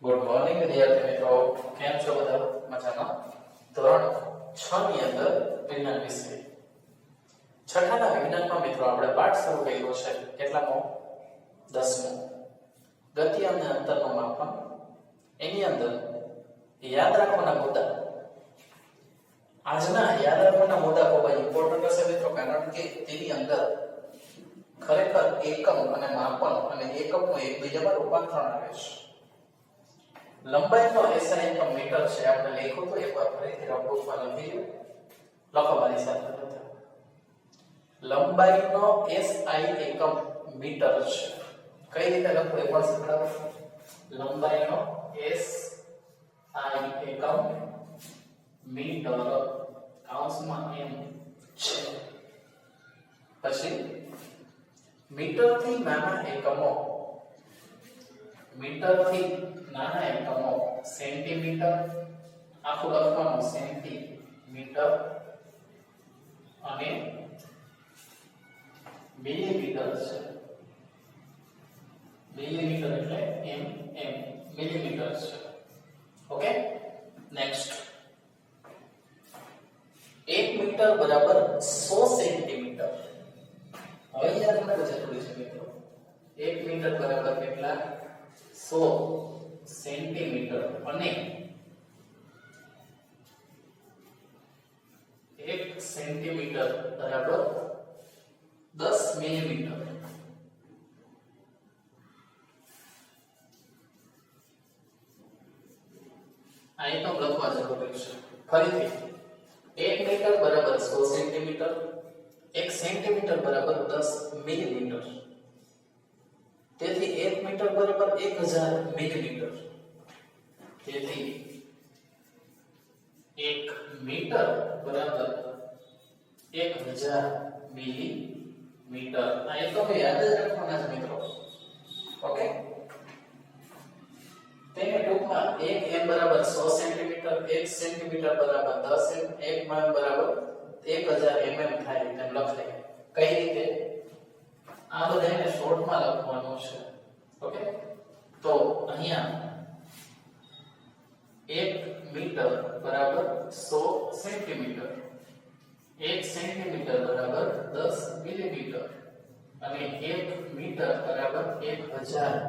Good morning વિદ્યાર્થી મિત્રો, કેમ છો બધા? મજામાં? ધોરણ 6 ની અંદર વિજ્ઞાન વિષય છઠ્ઠાના વિજ્ઞાનમાં મિત્રો આપણે પાઠ શરૂ કર્યો છે. કેટલામો? 10મો. ગતિ અને અંતરનું માપન. એની અંદર યાદ રાખવાના મુદ્દા. આજના યાદ રાખવાના મુદ્દા ખૂબ જ ઇમ્પોર્ટન્ટ હશે મિત્રો, કારણ કે તેની અંદર ખરેખર એકમ અને માપન અને એકમનું એકબીજામાં રૂપાંતરણ આવે છે. લંબાઈનો SI એકમ મીટર છે. આપણે લખ્યું તો એકવાર ફરીથી નોટબુકમાં લખી લો. લખો મારી સાથે. લંબાઈનો SI એકમ મીટર છે. કઈ રીતે લખવું એ પણ શીખડાવો. લંબાઈનો SI એકમ મીટર કૌંસમાં m છે. પછી મીટરથી નાના એકમો. મીટરથી નાના એકમો સેન્ટીમીટર, આખું લખવાનું સેન્ટીમીટર, અને મિલીમીટર છે. મિલીમીટર એટલે મિલીમીટર છે. Okay, next. 1 મીટર બરાબર 100 સેન્ટીમીટર. હવે યાદ રાખવું જરૂરી છે મિત્રો. 1 મીટર બરાબર કેટલા? 100 સેન્ટીમીટર. અને 1 સેન્ટીમીટર બરાબર 10 મિલીમીટર. આ એકમ લખવા જરૂરી છે. ફરીથી 1 મીટર બરાબર 100 સેન્ટીમીટર, 1 સેન્ટીમીટર બરાબર 10 મિલીમીટર. તેથી 1 મીટર બરાબર 1000 મિલીમીટર. તેથી 1 મીટર બરાબર 1000 મિલીમીટર. આ એકમ યાદ જ રાખવાના છે મિત્રો. ઓકે, તેને ટૂંકમાં 1 m બરાબર 100 સેન્ટીમીટર, 1 સેન્ટીમીટર બરાબર 10 m, 1 mm બરાબર 1000 mm થાય તેમ લખાય. કઈ રીતે? આ બધાને શોર્ટમાં લખવાનું છે. ઓકે, તો અહીંયા 1 મીટર બરાબર 100 સેન્ટીમીટર, 1 સેન્ટીમીટર બરાબર 10 મિલીમીટર, અને 1 મીટર બરાબર 1000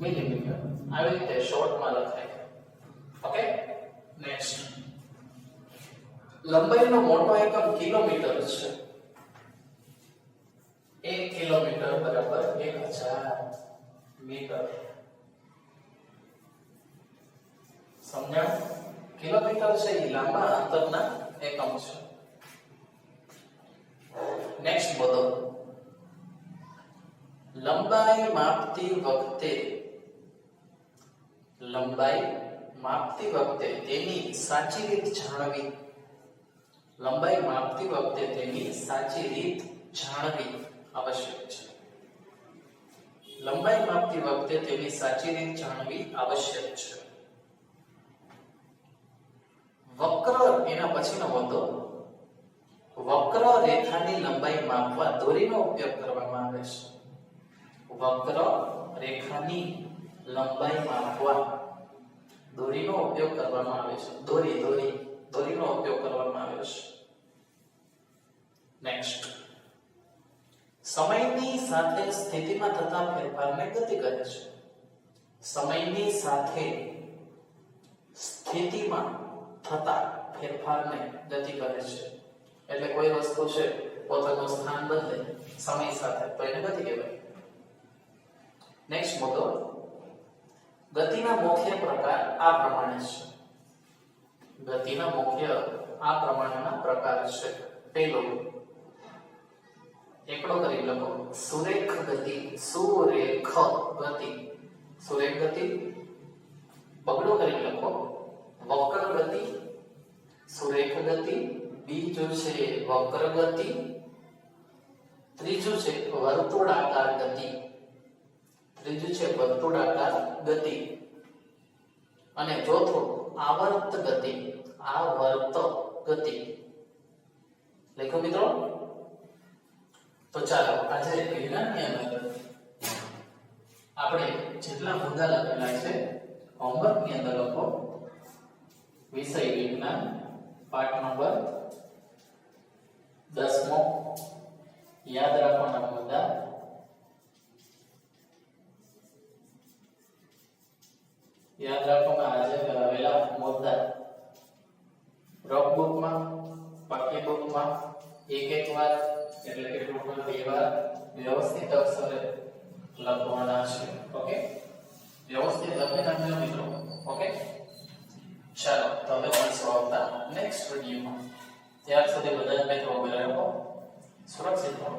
મિલીમીટર. આવી રીતે શોર્ટમાં લખાય. Okay, next. લંબાઈનો મોટો એકમ કિલોમીટર છે. 1 કિલોમીટર બરાબર 1000 મીટર. સમજાણ? કિલોમીટર છે એ લાંબા અંતરના એકમ છે. નેક્સ્ટ મુદ્દો. લંબાઈ માપતી વખતે તેની સાચી રીત જાણવી. લંબાઈ માપતી વખતે તેની સાચી રીત જાણવી આવશ્યક છે. લંબાઈ માપતી વખતે તેની સાચી રીત જાણવી આવશ્યક છે. વક્ર, એના પછીનો મુદ્દો. વક્ર રેખાની લંબાઈ માપવા દોરીનો ઉપયોગ કરવામાં આવે છે. વક્ર રેખાની લંબાઈ માપવા દોરીનો ઉપયોગ કરવામાં આવે છે. દોરીનો ઉપયોગ કરવામાં આવે છે. નેક્સ્ટ. સમયની સાથે સ્થિતિમાં થતા ફેરફારને ગતિ કહે છે. સમયની સાથે સ્થિતિમાં થતા ફેરફારને ગતિ કહે છે. એટલે કોઈ વસ્તુ છે પોતાનું સ્થાન બદલે સમય સાથે, તો એને ગતિ કહેવાય. નેક્સ્ટ મુદ્દો. ગતિના મુખ્ય પ્રકાર આ પ્રમાણે છે. ગતિના મુખ્ય આ પ્રમાણેના પ્રકાર છે. પહેલો, એકડો કરી લખો. સુરેખ ગતિ. સુરેખ ગતિ. બગડો કરી લખો. વક્ર ગતિ, સુરેખ ગતિ. બીજું છે વક્ર ગતિ. ત્રીજું છે વર્તુળાકાર ગતિ. અને ચોથું આવર્ત ગતિ. લખો મિત્રો. તો ચાલો આજે વિજ્ઞાનની અંદર આપણે જેટલા મુદ્દા લખેલા છે હોમવર્કની અંદર લખો વિષય વિજ્ઞાન પાઠ નંબર 10મો યાદ રાખવાના મુદ્દા યાદ રાખવાના આજે કરાવેલા મુદ્દા રફ બુકમાં પાઠ્ય બુકમાં એક વાર એટલે કે ટોટલ 2 વાર વ્યવસ્થિત અક્ષરે લખવાના છે ઓકે વ્યવસ્થિત લખી નાખજો મિત્રો ઓકે ચાલો તો હવે મળીશું આવતા નેક્સ્ટ વિડિયોમાં ત્યાર સુધી બધા મિત્રો ઘરે રહો સુરક્ષિત રહો